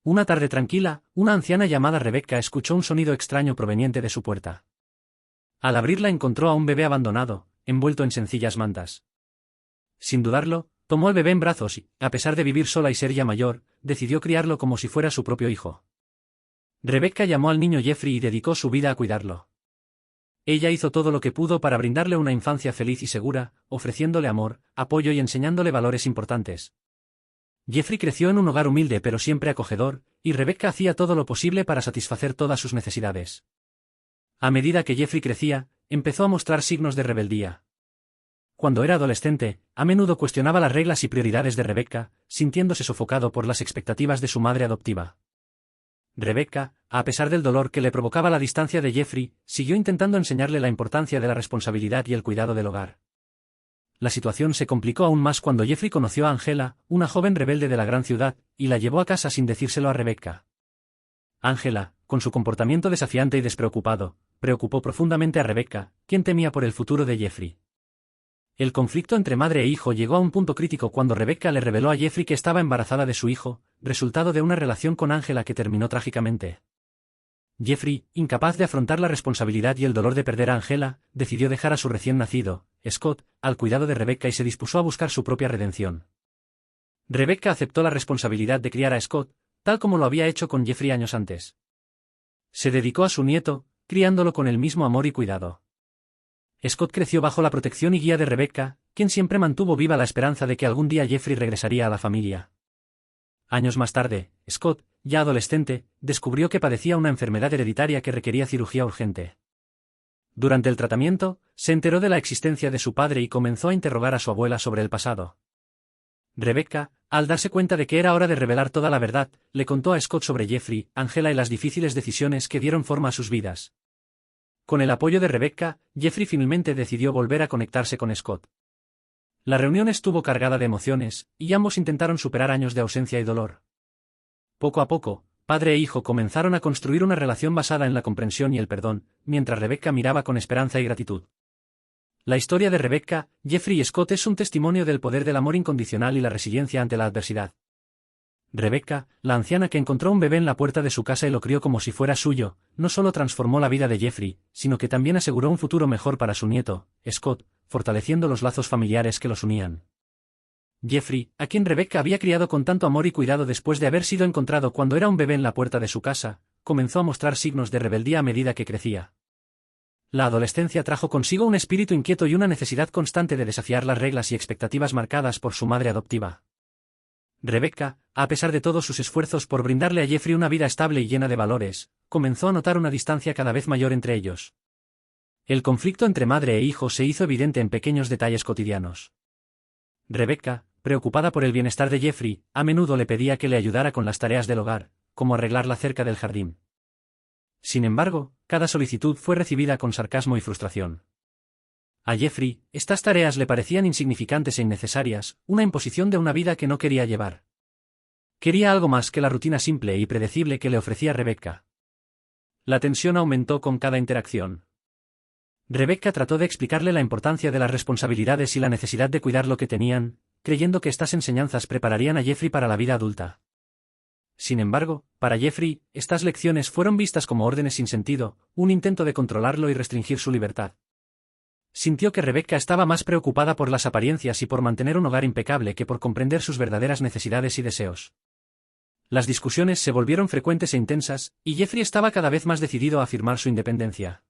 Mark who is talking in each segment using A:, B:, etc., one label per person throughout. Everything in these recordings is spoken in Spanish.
A: Una tarde tranquila, una anciana llamada Rebecca escuchó un sonido extraño proveniente de su puerta. Al abrirla encontró a un bebé abandonado, envuelto en sencillas mantas. Sin dudarlo, tomó al bebé en brazos y, a pesar de vivir sola y ser ya mayor, decidió criarlo como si fuera su propio hijo. Rebecca llamó al niño Jeffrey y dedicó su vida a cuidarlo. Ella hizo todo lo que pudo para brindarle una infancia feliz y segura, ofreciéndole amor, apoyo y enseñándole valores importantes. Jeffrey creció en un hogar humilde pero siempre acogedor, y Rebecca hacía todo lo posible para satisfacer todas sus necesidades. A medida que Jeffrey crecía, empezó a mostrar signos de rebeldía. Cuando era adolescente, a menudo cuestionaba las reglas y prioridades de Rebecca, sintiéndose sofocado por las expectativas de su madre adoptiva. Rebecca, a pesar del dolor que le provocaba la distancia de Jeffrey, siguió intentando enseñarle la importancia de la responsabilidad y el cuidado del hogar. La situación se complicó aún más cuando Jeffrey conoció a Angela, una joven rebelde de la gran ciudad, y la llevó a casa sin decírselo a Rebecca. Angela, con su comportamiento desafiante y despreocupado, preocupó profundamente a Rebecca, quien temía por el futuro de Jeffrey. El conflicto entre madre e hijo llegó a un punto crítico cuando Rebecca le reveló a Jeffrey que estaba embarazada de su hijo, resultado de una relación con Angela que terminó trágicamente. Jeffrey, incapaz de afrontar la responsabilidad y el dolor de perder a Angela, decidió dejar a su recién nacido, Scott, al cuidado de Rebecca y se dispuso a buscar su propia redención. Rebecca aceptó la responsabilidad de criar a Scott, tal como lo había hecho con Jeffrey años antes. Se dedicó a su nieto, criándolo con el mismo amor y cuidado. Scott creció bajo la protección y guía de Rebecca, quien siempre mantuvo viva la esperanza de que algún día Jeffrey regresaría a la familia. Años más tarde, Scott, ya adolescente, descubrió que padecía una enfermedad hereditaria que requería cirugía urgente. Durante el tratamiento, se enteró de la existencia de su padre y comenzó a interrogar a su abuela sobre el pasado. Rebecca, al darse cuenta de que era hora de revelar toda la verdad, le contó a Scott sobre Jeffrey, Angela y las difíciles decisiones que dieron forma a sus vidas. Con el apoyo de Rebecca, Jeffrey finalmente decidió volver a conectarse con Scott. La reunión estuvo cargada de emociones, y ambos intentaron superar años de ausencia y dolor. Poco a poco, padre e hijo comenzaron a construir una relación basada en la comprensión y el perdón, mientras Rebecca miraba con esperanza y gratitud. La historia de Rebecca, Jeffrey y Scott es un testimonio del poder del amor incondicional y la resiliencia ante la adversidad. Rebecca, la anciana que encontró un bebé en la puerta de su casa y lo crió como si fuera suyo, no solo transformó la vida de Jeffrey, sino que también aseguró un futuro mejor para su nieto, Scott, fortaleciendo los lazos familiares que los unían. Jeffrey, a quien Rebecca había criado con tanto amor y cuidado después de haber sido encontrado cuando era un bebé en la puerta de su casa, comenzó a mostrar signos de rebeldía a medida que crecía. La adolescencia trajo consigo un espíritu inquieto y una necesidad constante de desafiar las reglas y expectativas marcadas por su madre adoptiva. Rebecca, a pesar de todos sus esfuerzos por brindarle a Jeffrey una vida estable y llena de valores, comenzó a notar una distancia cada vez mayor entre ellos. El conflicto entre madre e hijo se hizo evidente en pequeños detalles cotidianos. Rebecca, preocupada por el bienestar de Jeffrey, a menudo le pedía que le ayudara con las tareas del hogar, como arreglar la cerca del jardín. Sin embargo, cada solicitud fue recibida con sarcasmo y frustración. A Jeffrey, estas tareas le parecían insignificantes e innecesarias, una imposición de una vida que no quería llevar. Quería algo más que la rutina simple y predecible que le ofrecía Rebecca. La tensión aumentó con cada interacción. Rebecca trató de explicarle la importancia de las responsabilidades y la necesidad de cuidar lo que tenían, creyendo que estas enseñanzas prepararían a Jeffrey para la vida adulta. Sin embargo, para Jeffrey, estas lecciones fueron vistas como órdenes sin sentido, un intento de controlarlo y restringir su libertad. Sintió que Rebecca estaba más preocupada por las apariencias y por mantener un hogar impecable que por comprender sus verdaderas necesidades y deseos. Las discusiones se volvieron frecuentes e intensas, y Jeffrey estaba cada vez más decidido a afirmar su independencia.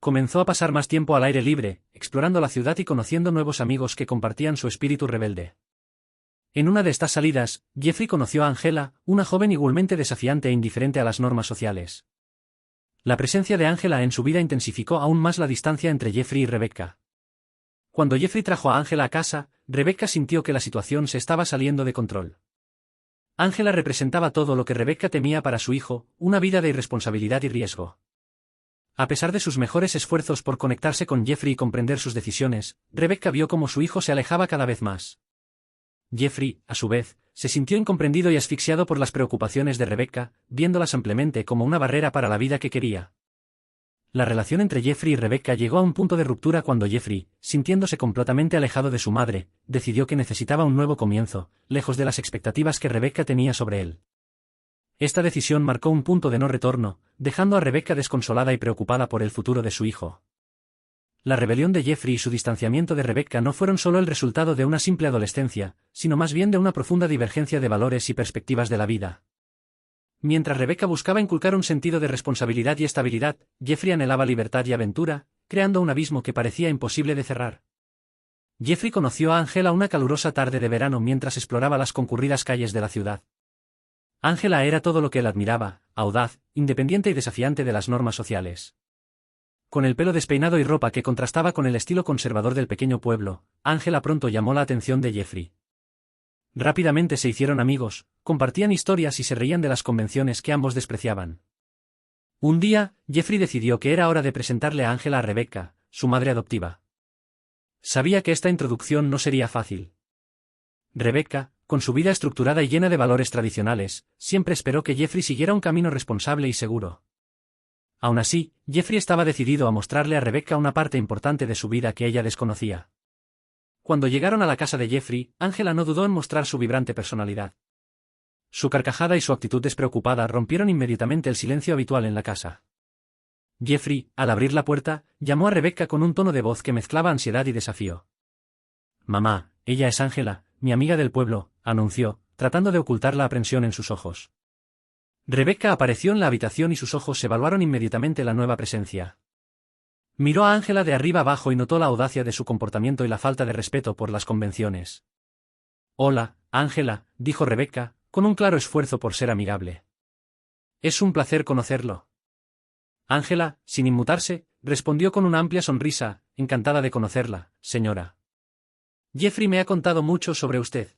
A: Comenzó a pasar más tiempo al aire libre, explorando la ciudad y conociendo nuevos amigos que compartían su espíritu rebelde. En una de estas salidas, Jeffrey conoció a Angela, una joven igualmente desafiante e indiferente a las normas sociales. La presencia de Angela en su vida intensificó aún más la distancia entre Jeffrey y Rebecca. Cuando Jeffrey trajo a Angela a casa, Rebecca sintió que la situación se estaba saliendo de control. Angela representaba todo lo que Rebecca temía para su hijo, una vida de irresponsabilidad y riesgo. A pesar de sus mejores esfuerzos por conectarse con Jeffrey y comprender sus decisiones, Rebecca vio cómo su hijo se alejaba cada vez más. Jeffrey, a su vez, se sintió incomprendido y asfixiado por las preocupaciones de Rebecca, viéndolas ampliamente como una barrera para la vida que quería. La relación entre Jeffrey y Rebecca llegó a un punto de ruptura cuando Jeffrey, sintiéndose completamente alejado de su madre, decidió que necesitaba un nuevo comienzo, lejos de las expectativas que Rebecca tenía sobre él. Esta decisión marcó un punto de no retorno, dejando a Rebecca desconsolada y preocupada por el futuro de su hijo. La rebelión de Jeffrey y su distanciamiento de Rebecca no fueron solo el resultado de una simple adolescencia, sino más bien de una profunda divergencia de valores y perspectivas de la vida. Mientras Rebecca buscaba inculcar un sentido de responsabilidad y estabilidad, Jeffrey anhelaba libertad y aventura, creando un abismo que parecía imposible de cerrar. Jeffrey conoció a Angela una calurosa tarde de verano mientras exploraba las concurridas calles de la ciudad. Angela era todo lo que él admiraba, audaz, independiente y desafiante de las normas sociales. Con el pelo despeinado y ropa que contrastaba con el estilo conservador del pequeño pueblo, Angela pronto llamó la atención de Jeffrey. Rápidamente se hicieron amigos, compartían historias y se reían de las convenciones que ambos despreciaban. Un día, Jeffrey decidió que era hora de presentarle a Angela a Rebecca, su madre adoptiva. Sabía que esta introducción no sería fácil. Rebecca, con su vida estructurada y llena de valores tradicionales, siempre esperó que Jeffrey siguiera un camino responsable y seguro. Aún así, Jeffrey estaba decidido a mostrarle a Rebecca una parte importante de su vida que ella desconocía. Cuando llegaron a la casa de Jeffrey, Angela no dudó en mostrar su vibrante personalidad. Su carcajada y su actitud despreocupada rompieron inmediatamente el silencio habitual en la casa. Jeffrey, al abrir la puerta, llamó a Rebecca con un tono de voz que mezclaba ansiedad y desafío. «Mamá, ella es Angela, mi amiga del pueblo», anunció, tratando de ocultar la aprensión en sus ojos. Rebecca apareció en la habitación y sus ojos evaluaron inmediatamente la nueva presencia. Miró a Angela de arriba abajo y notó la audacia de su comportamiento y la falta de respeto por las convenciones. «Hola, Angela», dijo Rebecca, con un claro esfuerzo por ser amigable. «Es un placer conocerlo». Angela, sin inmutarse, respondió con una amplia sonrisa, encantada de conocerla, señora. «Jeffrey me ha contado mucho sobre usted».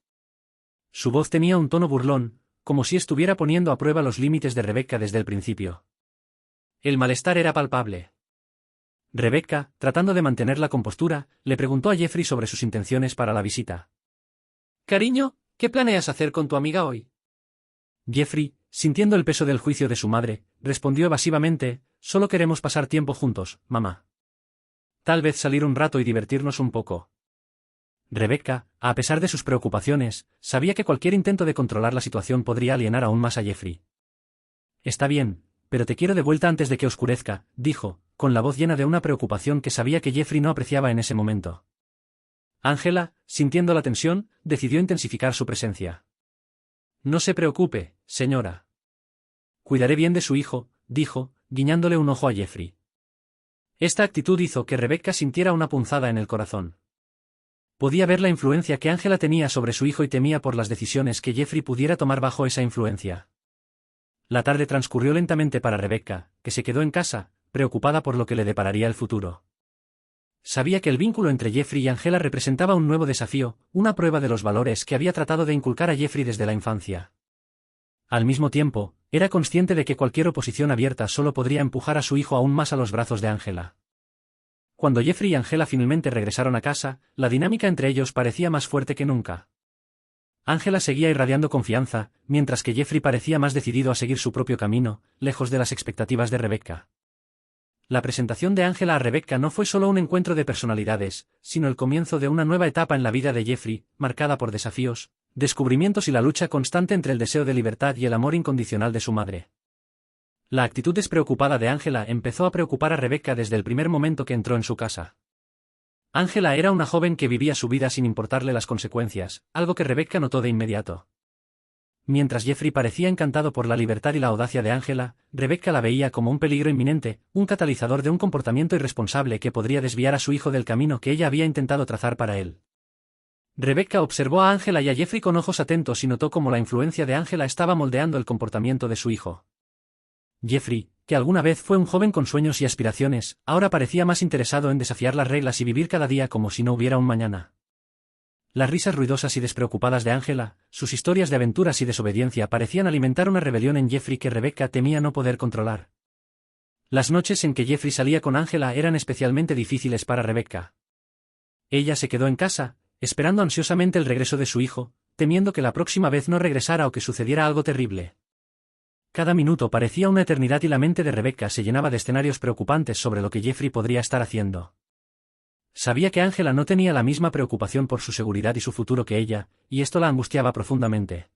A: Su voz tenía un tono burlón, como si estuviera poniendo a prueba los límites de Rebecca desde el principio. El malestar era palpable. Rebecca, tratando de mantener la compostura, le preguntó a Jeffrey sobre sus intenciones para la visita. «Cariño, ¿qué planeas hacer con tu amiga hoy?». Jeffrey, sintiendo el peso del juicio de su madre, respondió evasivamente: «Solo queremos pasar tiempo juntos, mamá. Tal vez salir un rato y divertirnos un poco». Rebecca, a pesar de sus preocupaciones, sabía que cualquier intento de controlar la situación podría alienar aún más a Jeffrey. «Está bien, pero te quiero de vuelta antes de que oscurezca», dijo, con la voz llena de una preocupación que sabía que Jeffrey no apreciaba en ese momento. Angela, sintiendo la tensión, decidió intensificar su presencia. «No se preocupe, señora. Cuidaré bien de su hijo», dijo, guiñándole un ojo a Jeffrey. Esta actitud hizo que Rebecca sintiera una punzada en el corazón. Podía ver la influencia que Angela tenía sobre su hijo y temía por las decisiones que Jeffrey pudiera tomar bajo esa influencia. La tarde transcurrió lentamente para Rebecca, que se quedó en casa, preocupada por lo que le depararía el futuro. Sabía que el vínculo entre Jeffrey y Angela representaba un nuevo desafío, una prueba de los valores que había tratado de inculcar a Jeffrey desde la infancia. Al mismo tiempo, era consciente de que cualquier oposición abierta solo podría empujar a su hijo aún más a los brazos de Angela. Cuando Jeffrey y Angela finalmente regresaron a casa, la dinámica entre ellos parecía más fuerte que nunca. Angela seguía irradiando confianza, mientras que Jeffrey parecía más decidido a seguir su propio camino, lejos de las expectativas de Rebecca. La presentación de Angela a Rebecca no fue solo un encuentro de personalidades, sino el comienzo de una nueva etapa en la vida de Jeffrey, marcada por desafíos, descubrimientos y la lucha constante entre el deseo de libertad y el amor incondicional de su madre. La actitud despreocupada de Angela empezó a preocupar a Rebecca desde el primer momento que entró en su casa. Angela era una joven que vivía su vida sin importarle las consecuencias, algo que Rebecca notó de inmediato. Mientras Jeffrey parecía encantado por la libertad y la audacia de Angela, Rebecca la veía como un peligro inminente, un catalizador de un comportamiento irresponsable que podría desviar a su hijo del camino que ella había intentado trazar para él. Rebecca observó a Angela y a Jeffrey con ojos atentos y notó cómo la influencia de Angela estaba moldeando el comportamiento de su hijo. Jeffrey, que alguna vez fue un joven con sueños y aspiraciones, ahora parecía más interesado en desafiar las reglas y vivir cada día como si no hubiera un mañana. Las risas ruidosas y despreocupadas de Angela, sus historias de aventuras y desobediencia parecían alimentar una rebelión en Jeffrey que Rebecca temía no poder controlar. Las noches en que Jeffrey salía con Angela eran especialmente difíciles para Rebecca. Ella se quedó en casa, esperando ansiosamente el regreso de su hijo, temiendo que la próxima vez no regresara o que sucediera algo terrible. Cada minuto parecía una eternidad y la mente de Rebecca se llenaba de escenarios preocupantes sobre lo que Jeffrey podría estar haciendo. Sabía que Angela no tenía la misma preocupación por su seguridad y su futuro que ella, y esto la angustiaba profundamente.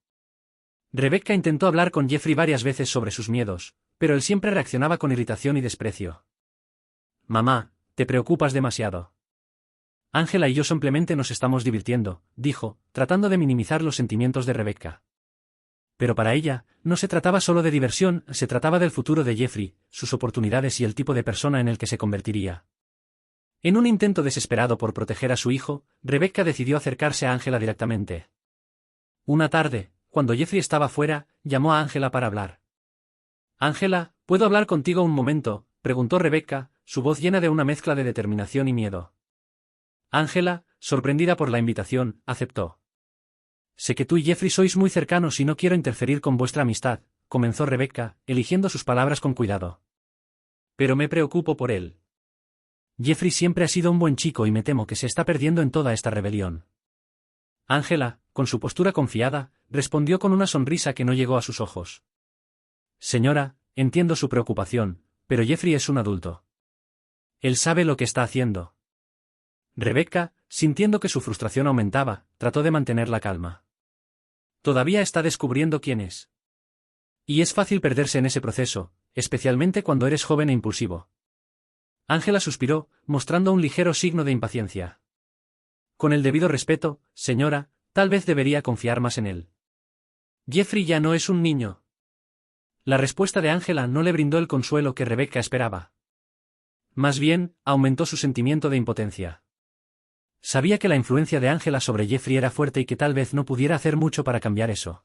A: Rebecca intentó hablar con Jeffrey varias veces sobre sus miedos, pero él siempre reaccionaba con irritación y desprecio. Mamá, te preocupas demasiado. Ángela y yo simplemente nos estamos divirtiendo, dijo, tratando de minimizar los sentimientos de Rebecca. Pero para ella, no se trataba solo de diversión, se trataba del futuro de Jeffrey, sus oportunidades y el tipo de persona en el que se convertiría. En un intento desesperado por proteger a su hijo, Rebecca decidió acercarse a Ángela directamente. Una tarde, cuando Jeffrey estaba fuera, llamó a Ángela para hablar. «Ángela, ¿puedo hablar contigo un momento?», preguntó Rebecca, su voz llena de una mezcla de determinación y miedo. Ángela, sorprendida por la invitación, aceptó. «Sé que tú y Jeffrey sois muy cercanos y no quiero interferir con vuestra amistad», comenzó Rebecca, eligiendo sus palabras con cuidado. «Pero me preocupo por él. Jeffrey siempre ha sido un buen chico y me temo que se está perdiendo en toda esta rebelión». Ángela, con su postura confiada, respondió con una sonrisa que no llegó a sus ojos. «Señora, entiendo su preocupación, pero Jeffrey es un adulto. Él sabe lo que está haciendo». Rebecca, sintiendo que su frustración aumentaba, trató de mantener la calma. Todavía está descubriendo quién es. Y es fácil perderse en ese proceso, especialmente cuando eres joven e impulsivo. Ángela suspiró, mostrando un ligero signo de impaciencia. «Con el debido respeto, señora, tal vez debería confiar más en él. Jeffrey ya no es un niño». La respuesta de Ángela no le brindó el consuelo que Rebecca esperaba. Más bien, aumentó su sentimiento de impotencia. Sabía que la influencia de Ángela sobre Jeffrey era fuerte y que tal vez no pudiera hacer mucho para cambiar eso.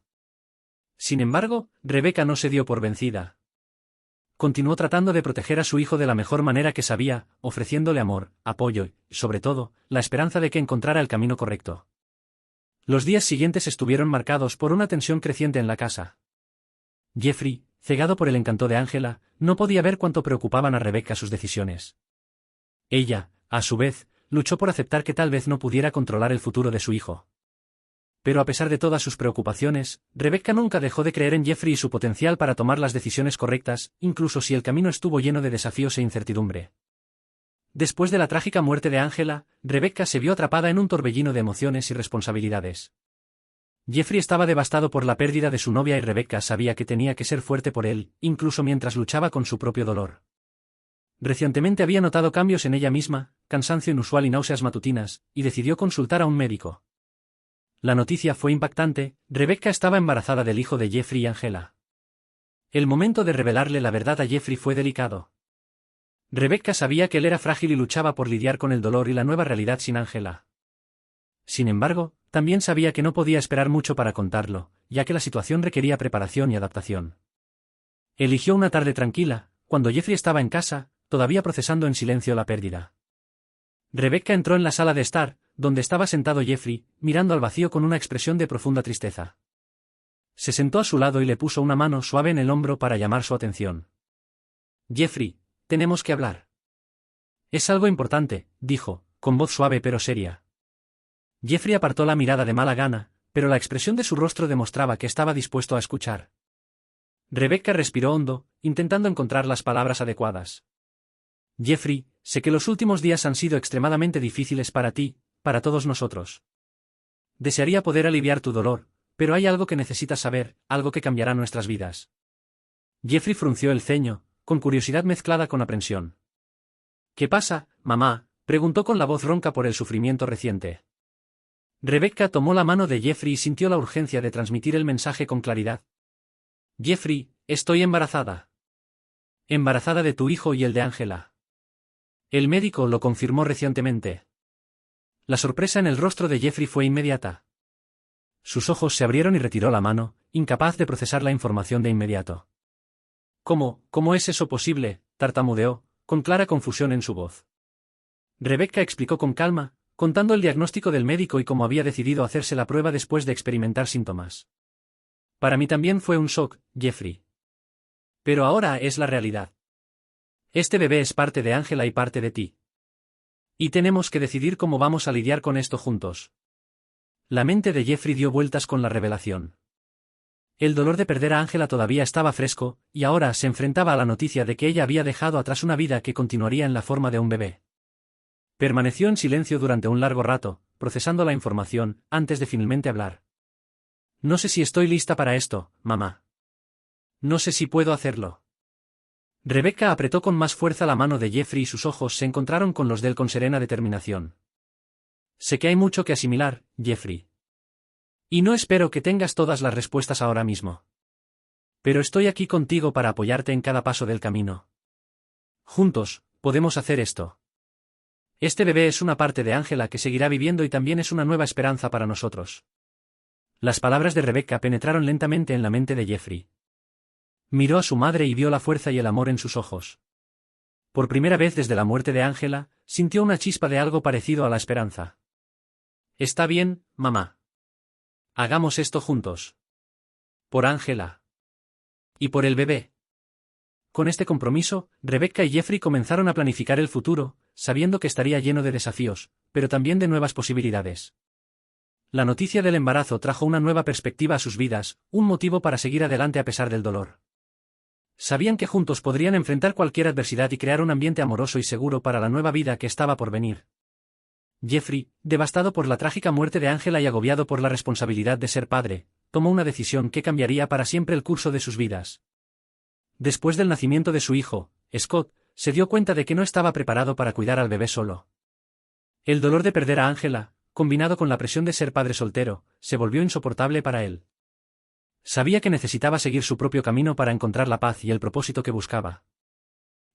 A: Sin embargo, Rebecca no se dio por vencida. Continuó tratando de proteger a su hijo de la mejor manera que sabía, ofreciéndole amor, apoyo y, sobre todo, la esperanza de que encontrara el camino correcto. Los días siguientes estuvieron marcados por una tensión creciente en la casa. Jeffrey, cegado por el encanto de Ángela, no podía ver cuánto preocupaban a Rebecca sus decisiones. Ella, a su vez, luchó por aceptar que tal vez no pudiera controlar el futuro de su hijo. Pero a pesar de todas sus preocupaciones, Rebecca nunca dejó de creer en Jeffrey y su potencial para tomar las decisiones correctas, incluso si el camino estuvo lleno de desafíos e incertidumbre. Después de la trágica muerte de Ángela, Rebecca se vio atrapada en un torbellino de emociones y responsabilidades. Jeffrey estaba devastado por la pérdida de su novia y Rebecca sabía que tenía que ser fuerte por él, incluso mientras luchaba con su propio dolor. Recientemente había notado cambios en ella misma, cansancio inusual y náuseas matutinas, y decidió consultar a un médico. La noticia fue impactante, Rebecca estaba embarazada del hijo de Jeffrey y Ángela. El momento de revelarle la verdad a Jeffrey fue delicado. Rebecca sabía que él era frágil y luchaba por lidiar con el dolor y la nueva realidad sin Ángela. Sin embargo, también sabía que no podía esperar mucho para contarlo, ya que la situación requería preparación y adaptación. Eligió una tarde tranquila, cuando Jeffrey estaba en casa, todavía procesando en silencio la pérdida. Rebecca entró en la sala de estar, donde estaba sentado Jeffrey, mirando al vacío con una expresión de profunda tristeza. Se sentó a su lado y le puso una mano suave en el hombro para llamar su atención. «Jeffrey, tenemos que hablar». «Es algo importante», dijo, con voz suave pero seria. Jeffrey apartó la mirada de mala gana, pero la expresión de su rostro demostraba que estaba dispuesto a escuchar. Rebecca respiró hondo, intentando encontrar las palabras adecuadas. «Jeffrey, sé que los últimos días han sido extremadamente difíciles para ti, para todos nosotros. Desearía poder aliviar tu dolor, pero hay algo que necesitas saber, algo que cambiará nuestras vidas». Jeffrey frunció el ceño, con curiosidad mezclada con aprensión. «¿Qué pasa, mamá?», preguntó con la voz ronca por el sufrimiento reciente. Rebecca tomó la mano de Jeffrey y sintió la urgencia de transmitir el mensaje con claridad. «Jeffrey, estoy embarazada. Embarazada de tu hijo y el de Ángela». El médico lo confirmó recientemente. La sorpresa en el rostro de Jeffrey fue inmediata. Sus ojos se abrieron y retiró la mano, incapaz de procesar la información de inmediato. ¿Cómo es eso posible?», tartamudeó, con clara confusión en su voz. Rebecca explicó con calma, contando el diagnóstico del médico y cómo había decidido hacerse la prueba después de experimentar síntomas. «Para mí también fue un shock, Jeffrey. Pero ahora es la realidad. Este bebé es parte de Ángela y parte de ti. Y tenemos que decidir cómo vamos a lidiar con esto juntos». La mente de Jeffrey dio vueltas con la revelación. El dolor de perder a Ángela todavía estaba fresco, y ahora se enfrentaba a la noticia de que ella había dejado atrás una vida que continuaría en la forma de un bebé. Permaneció en silencio durante un largo rato, procesando la información, antes de finalmente hablar. No sé si estoy lista para esto, mamá. No sé si puedo hacerlo. Rebecca apretó con más fuerza la mano de Jeffrey y sus ojos se encontraron con los de él con serena determinación. Sé que hay mucho que asimilar, Jeffrey. Y no espero que tengas todas las respuestas ahora mismo. Pero estoy aquí contigo para apoyarte en cada paso del camino. Juntos, podemos hacer esto. Este bebé es una parte de Ángela que seguirá viviendo y también es una nueva esperanza para nosotros. Las palabras de Rebecca penetraron lentamente en la mente de Jeffrey. Miró a su madre y vio la fuerza y el amor en sus ojos. Por primera vez desde la muerte de Ángela, sintió una chispa de algo parecido a la esperanza. Está bien, mamá. Hagamos esto juntos. Por Ángela. Y por el bebé. Con este compromiso, Rebecca y Jeffrey comenzaron a planificar el futuro, sabiendo que estaría lleno de desafíos, pero también de nuevas posibilidades. La noticia del embarazo trajo una nueva perspectiva a sus vidas, un motivo para seguir adelante a pesar del dolor. Sabían que juntos podrían enfrentar cualquier adversidad y crear un ambiente amoroso y seguro para la nueva vida que estaba por venir. Jeffrey, devastado por la trágica muerte de Ángela y agobiado por la responsabilidad de ser padre, tomó una decisión que cambiaría para siempre el curso de sus vidas. Después del nacimiento de su hijo, Scott, se dio cuenta de que no estaba preparado para cuidar al bebé solo. El dolor de perder a Ángela, combinado con la presión de ser padre soltero, se volvió insoportable para él. Sabía que necesitaba seguir su propio camino para encontrar la paz y el propósito que buscaba.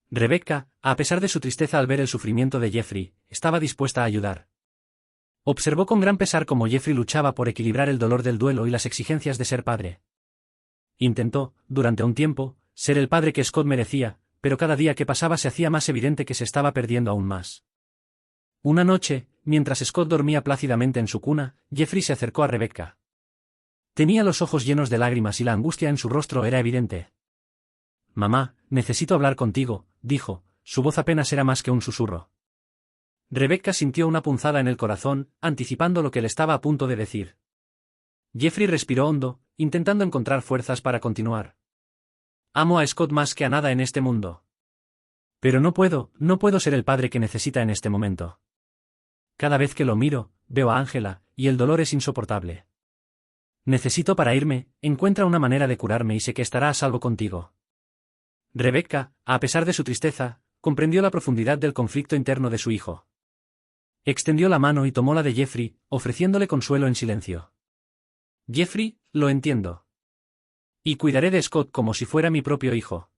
A: Rebecca, a pesar de su tristeza al ver el sufrimiento de Jeffrey, estaba dispuesta a ayudar. Observó con gran pesar cómo Jeffrey luchaba por equilibrar el dolor del duelo y las exigencias de ser padre. Intentó, durante un tiempo, ser el padre que Scott merecía, pero cada día que pasaba se hacía más evidente que se estaba perdiendo aún más. Una noche, mientras Scott dormía plácidamente en su cuna, Jeffrey se acercó a Rebecca. Tenía los ojos llenos de lágrimas y la angustia en su rostro era evidente. «Mamá, necesito hablar contigo», dijo, su voz apenas era más que un susurro. Rebecca sintió una punzada en el corazón, anticipando lo que le estaba a punto de decir. Jeffrey respiró hondo, intentando encontrar fuerzas para continuar. «Amo a Scott más que a nada en este mundo. Pero no puedo ser el padre que necesita en este momento. Cada vez que lo miro, veo a Ángela, y el dolor es insoportable. Necesito para irme, encuentra una manera de curarme y sé que estará a salvo contigo». Rebecca, a pesar de su tristeza, comprendió la profundidad del conflicto interno de su hijo. Extendió la mano y tomó la de Jeffrey, ofreciéndole consuelo en silencio. «Jeffrey, lo entiendo. Y cuidaré de Scott como si fuera mi propio hijo.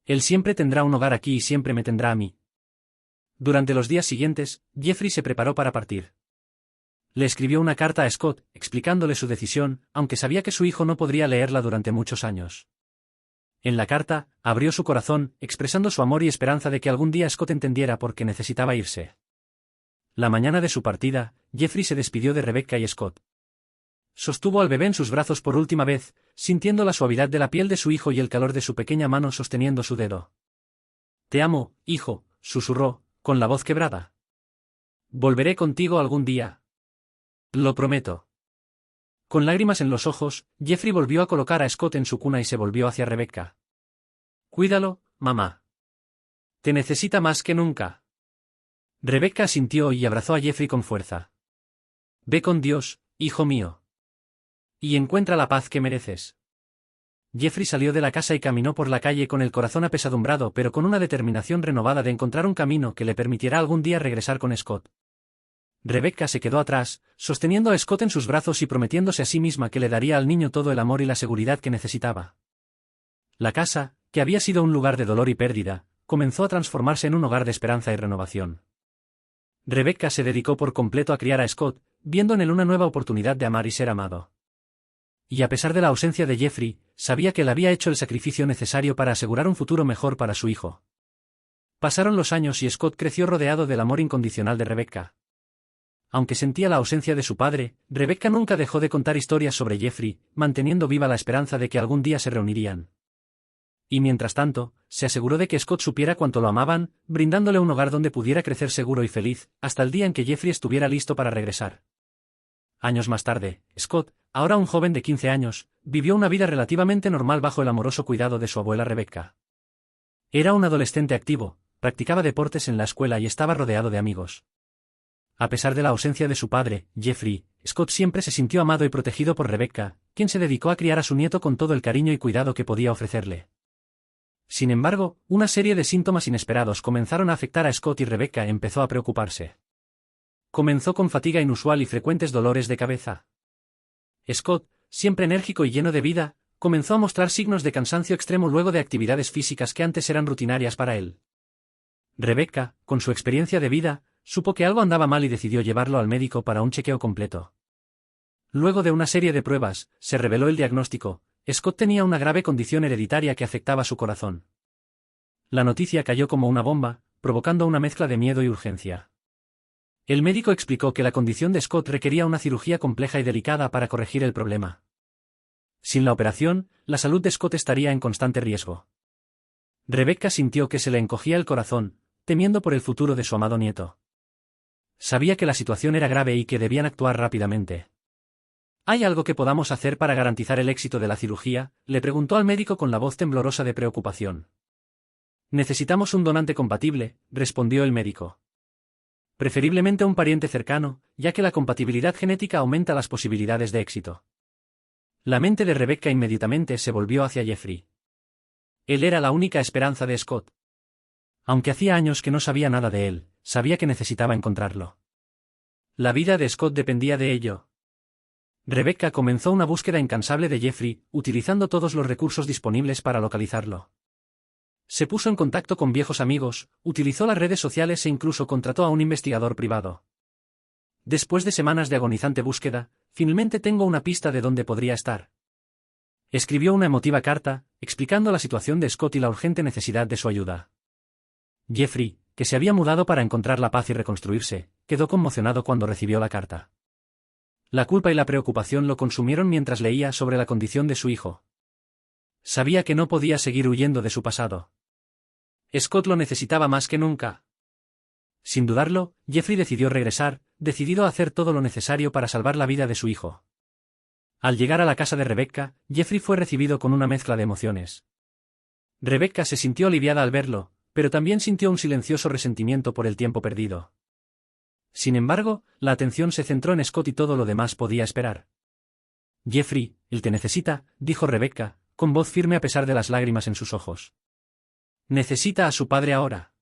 A: Él siempre tendrá un hogar aquí y siempre me tendrá a mí». Durante los días siguientes, Jeffrey se preparó para partir. Le escribió una carta a Scott, explicándole su decisión, aunque sabía que su hijo no podría leerla durante muchos años. En la carta, abrió su corazón, expresando su amor y esperanza de que algún día Scott entendiera por qué necesitaba irse. La mañana de su partida, Jeffrey se despidió de Rebecca y Scott. Sostuvo al bebé en sus brazos por última vez, sintiendo la suavidad de la piel de su hijo y el calor de su pequeña mano sosteniendo su dedo. «Te amo, hijo», susurró, con la voz quebrada. «Volveré contigo algún día. Lo prometo». Con lágrimas en los ojos, Jeffrey volvió a colocar a Scott en su cuna y se volvió hacia Rebecca. «Cuídalo, mamá. Te necesita más que nunca». Rebecca asintió y abrazó a Jeffrey con fuerza. «Ve con Dios, hijo mío. Y encuentra la paz que mereces». Jeffrey salió de la casa y caminó por la calle con el corazón apesadumbrado pero con una determinación renovada de encontrar un camino que le permitiera algún día regresar con Scott. Rebecca se quedó atrás, sosteniendo a Scott en sus brazos y prometiéndose a sí misma que le daría al niño todo el amor y la seguridad que necesitaba. La casa, que había sido un lugar de dolor y pérdida, comenzó a transformarse en un hogar de esperanza y renovación. Rebecca se dedicó por completo a criar a Scott, viendo en él una nueva oportunidad de amar y ser amado. Y a pesar de la ausencia de Jeffrey, sabía que él había hecho el sacrificio necesario para asegurar un futuro mejor para su hijo. Pasaron los años y Scott creció rodeado del amor incondicional de Rebecca. Aunque sentía la ausencia de su padre, Rebecca nunca dejó de contar historias sobre Jeffrey, manteniendo viva la esperanza de que algún día se reunirían. Y mientras tanto, se aseguró de que Scott supiera cuánto lo amaban, brindándole un hogar donde pudiera crecer seguro y feliz, hasta el día en que Jeffrey estuviera listo para regresar. Años más tarde, Scott, ahora un joven de 15 años, vivió una vida relativamente normal bajo el amoroso cuidado de su abuela Rebecca. Era un adolescente activo, practicaba deportes en la escuela y estaba rodeado de amigos. A pesar de la ausencia de su padre, Jeffrey, Scott siempre se sintió amado y protegido por Rebecca, quien se dedicó a criar a su nieto con todo el cariño y cuidado que podía ofrecerle. Sin embargo, una serie de síntomas inesperados comenzaron a afectar a Scott y Rebecca empezó a preocuparse. Comenzó con fatiga inusual y frecuentes dolores de cabeza. Scott, siempre enérgico y lleno de vida, comenzó a mostrar signos de cansancio extremo luego de actividades físicas que antes eran rutinarias para él. Rebecca, con su experiencia de vida, supo que algo andaba mal y decidió llevarlo al médico para un chequeo completo. Luego de una serie de pruebas, se reveló el diagnóstico: Scott tenía una grave condición hereditaria que afectaba su corazón. La noticia cayó como una bomba, provocando una mezcla de miedo y urgencia. El médico explicó que la condición de Scott requería una cirugía compleja y delicada para corregir el problema. Sin la operación, la salud de Scott estaría en constante riesgo. Rebecca sintió que se le encogía el corazón, temiendo por el futuro de su amado nieto. Sabía que la situación era grave y que debían actuar rápidamente. ¿Hay algo que podamos hacer para garantizar el éxito de la cirugía?, le preguntó al médico con la voz temblorosa de preocupación. Necesitamos un donante compatible, respondió el médico. Preferiblemente un pariente cercano, ya que la compatibilidad genética aumenta las posibilidades de éxito. La mente de Rebecca inmediatamente se volvió hacia Jeffrey. Él era la única esperanza de Scott. Aunque hacía años que no sabía nada de él, sabía que necesitaba encontrarlo. La vida de Scott dependía de ello. Rebecca comenzó una búsqueda incansable de Jeffrey, utilizando todos los recursos disponibles para localizarlo. Se puso en contacto con viejos amigos, utilizó las redes sociales e incluso contrató a un investigador privado. Después de semanas de agonizante búsqueda, finalmente tengo una pista de dónde podría estar. Escribió una emotiva carta, explicando la situación de Scott y la urgente necesidad de su ayuda. Jeffrey, que se había mudado para encontrar la paz y reconstruirse, quedó conmocionado cuando recibió la carta. La culpa y la preocupación lo consumieron mientras leía sobre la condición de su hijo. Sabía que no podía seguir huyendo de su pasado. Scott lo necesitaba más que nunca. Sin dudarlo, Jeffrey decidió regresar, decidido a hacer todo lo necesario para salvar la vida de su hijo. Al llegar a la casa de Rebecca, Jeffrey fue recibido con una mezcla de emociones. Rebecca se sintió aliviada al verlo, pero también sintió un silencioso resentimiento por el tiempo perdido. Sin embargo, la atención se centró en Scott y todo lo demás podía esperar. Jeffrey, él te necesita, dijo Rebecca, con voz firme a pesar de las lágrimas en sus ojos. Necesita a su padre ahora.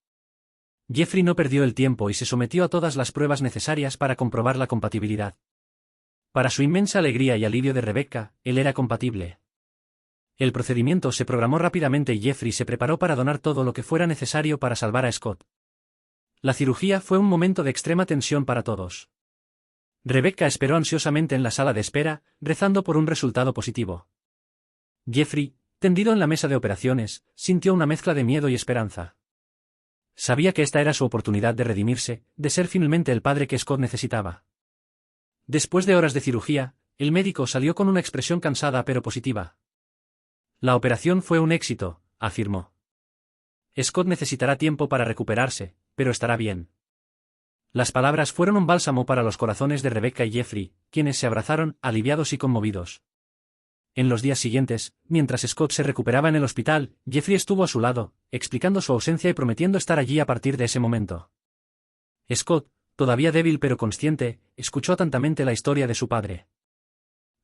A: Jeffrey no perdió el tiempo y se sometió a todas las pruebas necesarias para comprobar la compatibilidad. Para su inmensa alegría y alivio de Rebecca, él era compatible. El procedimiento se programó rápidamente y Jeffrey se preparó para donar todo lo que fuera necesario para salvar a Scott. La cirugía fue un momento de extrema tensión para todos. Rebecca esperó ansiosamente en la sala de espera, rezando por un resultado positivo. Jeffrey, tendido en la mesa de operaciones, sintió una mezcla de miedo y esperanza. Sabía que esta era su oportunidad de redimirse, de ser finalmente el padre que Scott necesitaba. Después de horas de cirugía, el médico salió con una expresión cansada pero positiva. La operación fue un éxito, afirmó. Scott necesitará tiempo para recuperarse, pero estará bien. Las palabras fueron un bálsamo para los corazones de Rebecca y Jeffrey, quienes se abrazaron, aliviados y conmovidos. En los días siguientes, mientras Scott se recuperaba en el hospital, Jeffrey estuvo a su lado, explicando su ausencia y prometiendo estar allí a partir de ese momento. Scott, todavía débil pero consciente, escuchó atentamente la historia de su padre.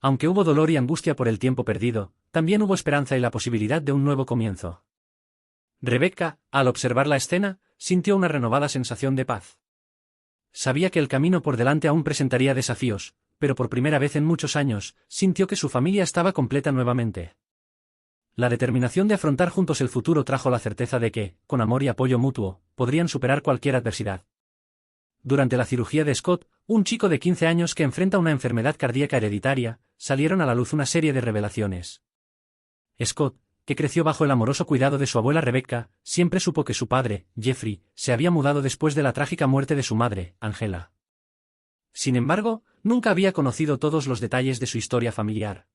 A: Aunque hubo dolor y angustia por el tiempo perdido, también hubo esperanza y la posibilidad de un nuevo comienzo. Rebecca, al observar la escena, sintió una renovada sensación de paz. Sabía que el camino por delante aún presentaría desafíos, pero por primera vez en muchos años, sintió que su familia estaba completa nuevamente. La determinación de afrontar juntos el futuro trajo la certeza de que, con amor y apoyo mutuo, podrían superar cualquier adversidad. Durante la cirugía de Scott, un chico de 15 años que enfrenta una enfermedad cardíaca hereditaria, salieron a la luz una serie de revelaciones. Scott, que creció bajo el amoroso cuidado de su abuela Rebecca, siempre supo que su padre, Jeffrey, se había mudado después de la trágica muerte de su madre, Angela. Sin embargo, nunca había conocido todos los detalles de su historia familiar.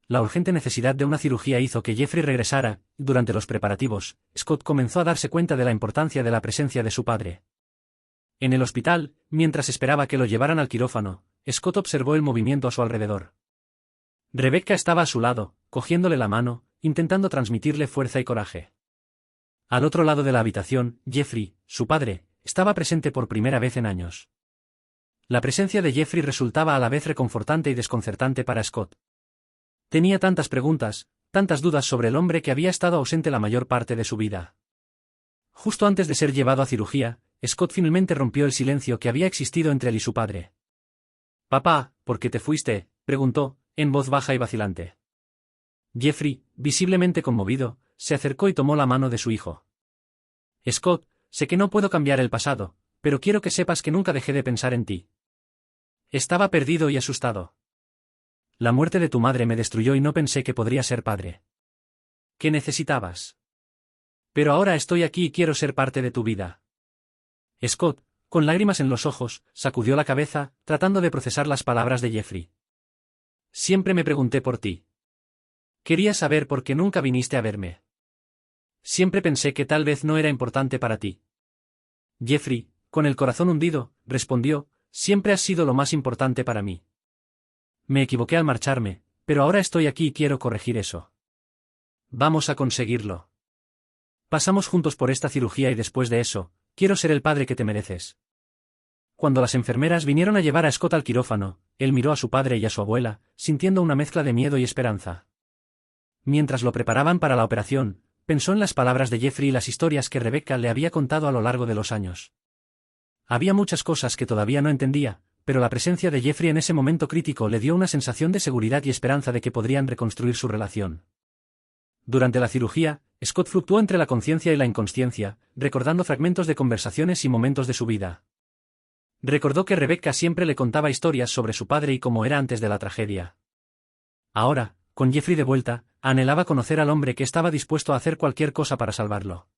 A: La urgente necesidad de una cirugía hizo que Jeffrey regresara, y durante los preparativos, Scott comenzó a darse cuenta de la importancia de la presencia de su padre. En el hospital, mientras esperaba que lo llevaran al quirófano, Scott observó el movimiento a su alrededor. Rebecca estaba a su lado, cogiéndole la mano, intentando transmitirle fuerza y coraje. Al otro lado de la habitación, Jeffrey, su padre, estaba presente por primera vez en años. La presencia de Jeffrey resultaba a la vez reconfortante y desconcertante para Scott. Tenía tantas preguntas, tantas dudas sobre el hombre que había estado ausente la mayor parte de su vida. Justo antes de ser llevado a cirugía, Scott finalmente rompió el silencio que había existido entre él y su padre. «Papá, ¿por qué te fuiste?», preguntó, en voz baja y vacilante. Jeffrey, visiblemente conmovido, se acercó y tomó la mano de su hijo. «Scott, sé que no puedo cambiar el pasado, pero quiero que sepas que nunca dejé de pensar en ti. Estaba perdido y asustado. La muerte de tu madre me destruyó y no pensé que podría ser padre. ¿Qué necesitabas? Pero ahora estoy aquí y quiero ser parte de tu vida». Scott, con lágrimas en los ojos, sacudió la cabeza, tratando de procesar las palabras de Jeffrey. «Siempre me pregunté por ti. Quería saber por qué nunca viniste a verme. Siempre pensé que tal vez no era importante para ti». Jeffrey, con el corazón hundido, respondió, «Siempre has sido lo más importante para mí. Me equivoqué al marcharme, pero ahora estoy aquí y quiero corregir eso. Vamos a conseguirlo. Pasamos juntos por esta cirugía y después de eso, quiero ser el padre que te mereces». Cuando las enfermeras vinieron a llevar a Scott al quirófano, él miró a su padre y a su abuela, sintiendo una mezcla de miedo y esperanza. Mientras lo preparaban para la operación, pensó en las palabras de Jeffrey y las historias que Rebecca le había contado a lo largo de los años. Había muchas cosas que todavía no entendía, pero la presencia de Jeffrey en ese momento crítico le dio una sensación de seguridad y esperanza de que podrían reconstruir su relación. Durante la cirugía, Scott fluctuó entre la conciencia y la inconsciencia, recordando fragmentos de conversaciones y momentos de su vida. Recordó que Rebecca siempre le contaba historias sobre su padre y cómo era antes de la tragedia. Ahora, con Jeffrey de vuelta, anhelaba conocer al hombre que estaba dispuesto a hacer cualquier cosa para salvarlo.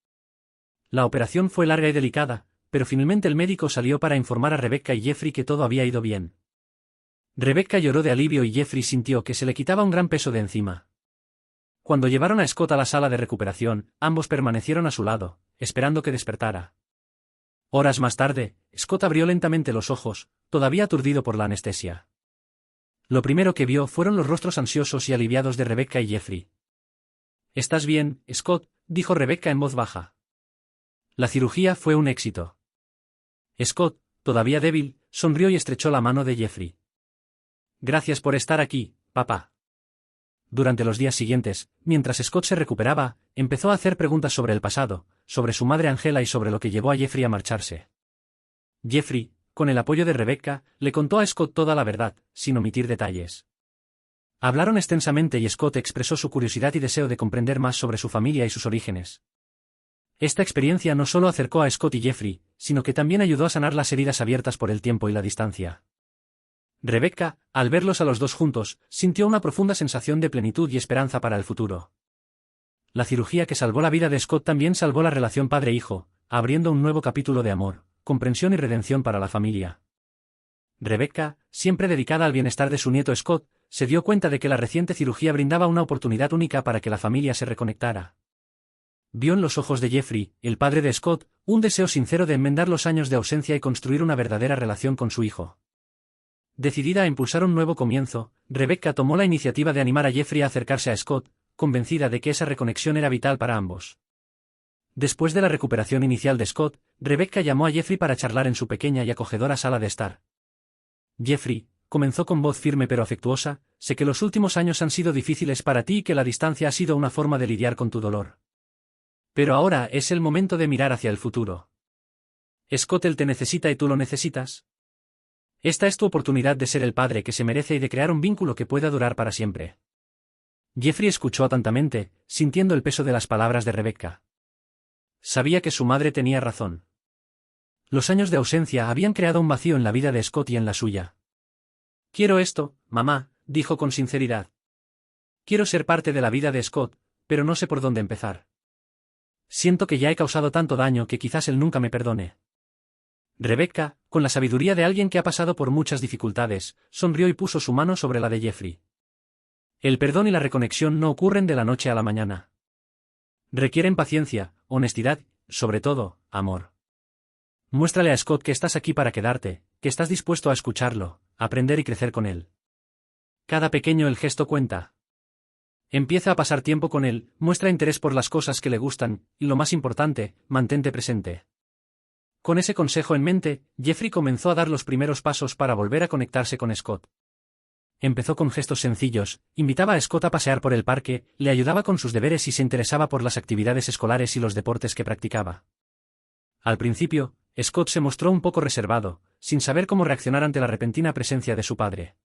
A: La operación fue larga y delicada, pero finalmente el médico salió para informar a Rebecca y Jeffrey que todo había ido bien. Rebecca lloró de alivio y Jeffrey sintió que se le quitaba un gran peso de encima. Cuando llevaron a Scott a la sala de recuperación, ambos permanecieron a su lado, esperando que despertara. Horas más tarde, Scott abrió lentamente los ojos, todavía aturdido por la anestesia. Lo primero que vio fueron los rostros ansiosos y aliviados de Rebecca y Jeffrey. «¿Estás bien, Scott?», dijo Rebecca en voz baja. La cirugía fue un éxito. Scott, todavía débil, sonrió y estrechó la mano de Jeffrey. «Gracias por estar aquí, papá». Durante los días siguientes, mientras Scott se recuperaba, empezó a hacer preguntas sobre el pasado, sobre su madre Angela y sobre lo que llevó a Jeffrey a marcharse. Jeffrey, con el apoyo de Rebecca, le contó a Scott toda la verdad, sin omitir detalles. Hablaron extensamente y Scott expresó su curiosidad y deseo de comprender más sobre su familia y sus orígenes. Esta experiencia no solo acercó a Scott y Jeffrey, sino que también ayudó a sanar las heridas abiertas por el tiempo y la distancia. Rebecca, al verlos a los dos juntos, sintió una profunda sensación de plenitud y esperanza para el futuro. La cirugía que salvó la vida de Scott también salvó la relación padre-hijo, abriendo un nuevo capítulo de amor, comprensión y redención para la familia. Rebecca, siempre dedicada al bienestar de su nieto Scott, se dio cuenta de que la reciente cirugía brindaba una oportunidad única para que la familia se reconectara. Vio en los ojos de Jeffrey, el padre de Scott, un deseo sincero de enmendar los años de ausencia y construir una verdadera relación con su hijo. Decidida a impulsar un nuevo comienzo, Rebecca tomó la iniciativa de animar a Jeffrey a acercarse a Scott, convencida de que esa reconexión era vital para ambos. Después de la recuperación inicial de Scott, Rebecca llamó a Jeffrey para charlar en su pequeña y acogedora sala de estar. «Jeffrey», comenzó con voz firme pero afectuosa, «sé que los últimos años han sido difíciles para ti y que la distancia ha sido una forma de lidiar con tu dolor. Pero ahora es el momento de mirar hacia el futuro. Scott, él te necesita y tú lo necesitas. Esta es tu oportunidad de ser el padre que se merece y de crear un vínculo que pueda durar para siempre». Jeffrey escuchó atentamente, sintiendo el peso de las palabras de Rebecca. Sabía que su madre tenía razón. Los años de ausencia habían creado un vacío en la vida de Scott y en la suya. «Quiero esto, mamá», dijo con sinceridad. «Quiero ser parte de la vida de Scott, pero no sé por dónde empezar. Siento que ya he causado tanto daño que quizás él nunca me perdone». Rebecca, con la sabiduría de alguien que ha pasado por muchas dificultades, sonrió y puso su mano sobre la de Jeffrey. El perdón y la reconexión no ocurren de la noche a la mañana. Requieren paciencia, honestidad, sobre todo, amor. Muéstrale a Scott que estás aquí para quedarte, que estás dispuesto a escucharlo, aprender y crecer con él. Cada pequeño el gesto cuenta. Empieza a pasar tiempo con él, muestra interés por las cosas que le gustan, y lo más importante, mantente presente. Con ese consejo en mente, Jeffrey comenzó a dar los primeros pasos para volver a conectarse con Scott. Empezó con gestos sencillos, invitaba a Scott a pasear por el parque, le ayudaba con sus deberes y se interesaba por las actividades escolares y los deportes que practicaba. Al principio, Scott se mostró un poco reservado, sin saber cómo reaccionar ante la repentina presencia de su padre.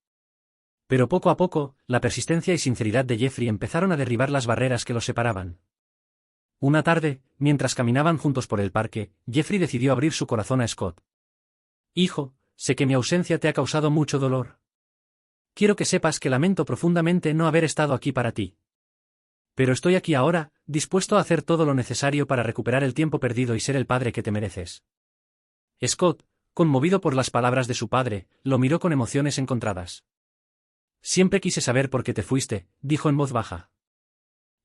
A: Pero poco a poco, la persistencia y sinceridad de Jeffrey empezaron a derribar las barreras que los separaban. Una tarde, mientras caminaban juntos por el parque, Jeffrey decidió abrir su corazón a Scott. «Hijo, sé que mi ausencia te ha causado mucho dolor. Quiero que sepas que lamento profundamente no haber estado aquí para ti. Pero estoy aquí ahora, dispuesto a hacer todo lo necesario para recuperar el tiempo perdido y ser el padre que te mereces». Scott, conmovido por las palabras de su padre, lo miró con emociones encontradas. «Siempre quise saber por qué te fuiste», dijo en voz baja.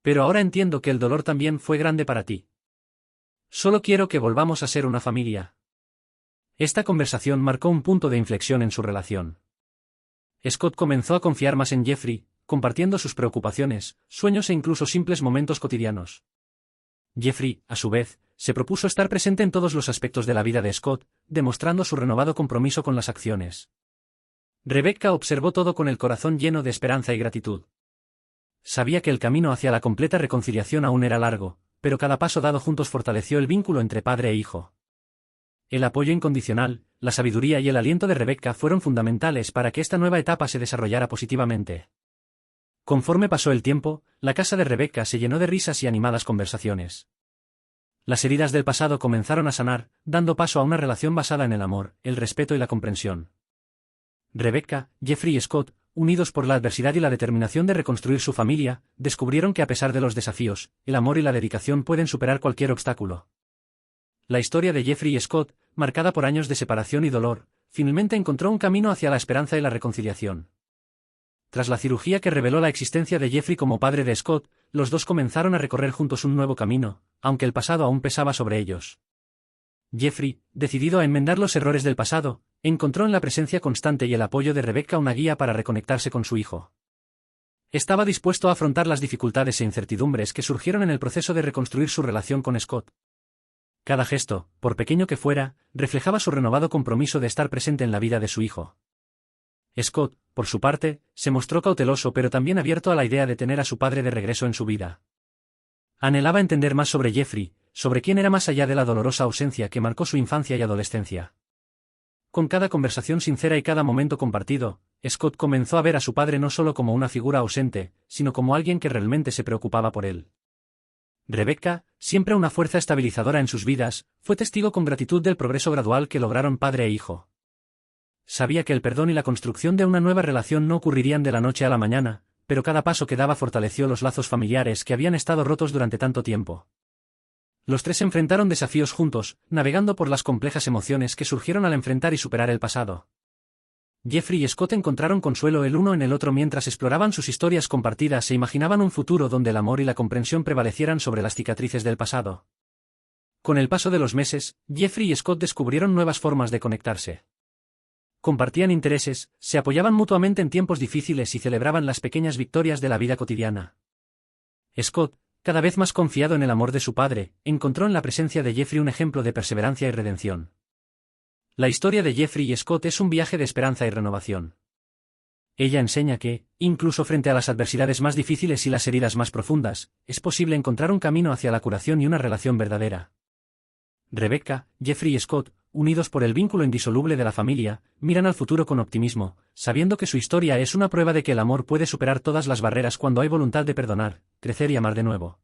A: «Pero ahora entiendo que el dolor también fue grande para ti. Solo quiero que volvamos a ser una familia». Esta conversación marcó un punto de inflexión en su relación. Scott comenzó a confiar más en Jeffrey, compartiendo sus preocupaciones, sueños e incluso simples momentos cotidianos. Jeffrey, a su vez, se propuso estar presente en todos los aspectos de la vida de Scott, demostrando su renovado compromiso con las acciones. Rebecca observó todo con el corazón lleno de esperanza y gratitud. Sabía que el camino hacia la completa reconciliación aún era largo, pero cada paso dado juntos fortaleció el vínculo entre padre e hijo. El apoyo incondicional, la sabiduría y el aliento de Rebecca fueron fundamentales para que esta nueva etapa se desarrollara positivamente. Conforme pasó el tiempo, la casa de Rebecca se llenó de risas y animadas conversaciones. Las heridas del pasado comenzaron a sanar, dando paso a una relación basada en el amor, el respeto y la comprensión. Rebecca, Jeffrey y Scott, unidos por la adversidad y la determinación de reconstruir su familia, descubrieron que a pesar de los desafíos, el amor y la dedicación pueden superar cualquier obstáculo. La historia de Jeffrey y Scott, marcada por años de separación y dolor, finalmente encontró un camino hacia la esperanza y la reconciliación. Tras la cirugía que reveló la existencia de Jeffrey como padre de Scott, los dos comenzaron a recorrer juntos un nuevo camino, aunque el pasado aún pesaba sobre ellos. Jeffrey, decidido a enmendar los errores del pasado, encontró en la presencia constante y el apoyo de Rebecca una guía para reconectarse con su hijo. Estaba dispuesto a afrontar las dificultades e incertidumbres que surgieron en el proceso de reconstruir su relación con Scott. Cada gesto, por pequeño que fuera, reflejaba su renovado compromiso de estar presente en la vida de su hijo. Scott, por su parte, se mostró cauteloso pero también abierto a la idea de tener a su padre de regreso en su vida. Anhelaba entender más sobre Jeffrey, sobre quién era más allá de la dolorosa ausencia que marcó su infancia y adolescencia. Con cada conversación sincera y cada momento compartido, Scott comenzó a ver a su padre no solo como una figura ausente, sino como alguien que realmente se preocupaba por él. Rebecca, siempre una fuerza estabilizadora en sus vidas, fue testigo con gratitud del progreso gradual que lograron padre e hijo. Sabía que el perdón y la construcción de una nueva relación no ocurrirían de la noche a la mañana, pero cada paso que daba fortaleció los lazos familiares que habían estado rotos durante tanto tiempo. Los tres enfrentaron desafíos juntos, navegando por las complejas emociones que surgieron al enfrentar y superar el pasado. Jeffrey y Scott encontraron consuelo el uno en el otro mientras exploraban sus historias compartidas e imaginaban un futuro donde el amor y la comprensión prevalecieran sobre las cicatrices del pasado. Con el paso de los meses, Jeffrey y Scott descubrieron nuevas formas de conectarse. Compartían intereses, se apoyaban mutuamente en tiempos difíciles y celebraban las pequeñas victorias de la vida cotidiana. Scott, cada vez más confiado en el amor de su padre, encontró en la presencia de Jeffrey un ejemplo de perseverancia y redención. La historia de Jeffrey y Scott es un viaje de esperanza y renovación. Ella enseña que, incluso frente a las adversidades más difíciles y las heridas más profundas, es posible encontrar un camino hacia la curación y una relación verdadera. Rebecca, Jeffrey y Scott, unidos por el vínculo indisoluble de la familia, miran al futuro con optimismo, sabiendo que su historia es una prueba de que el amor puede superar todas las barreras cuando hay voluntad de perdonar, crecer y amar de nuevo.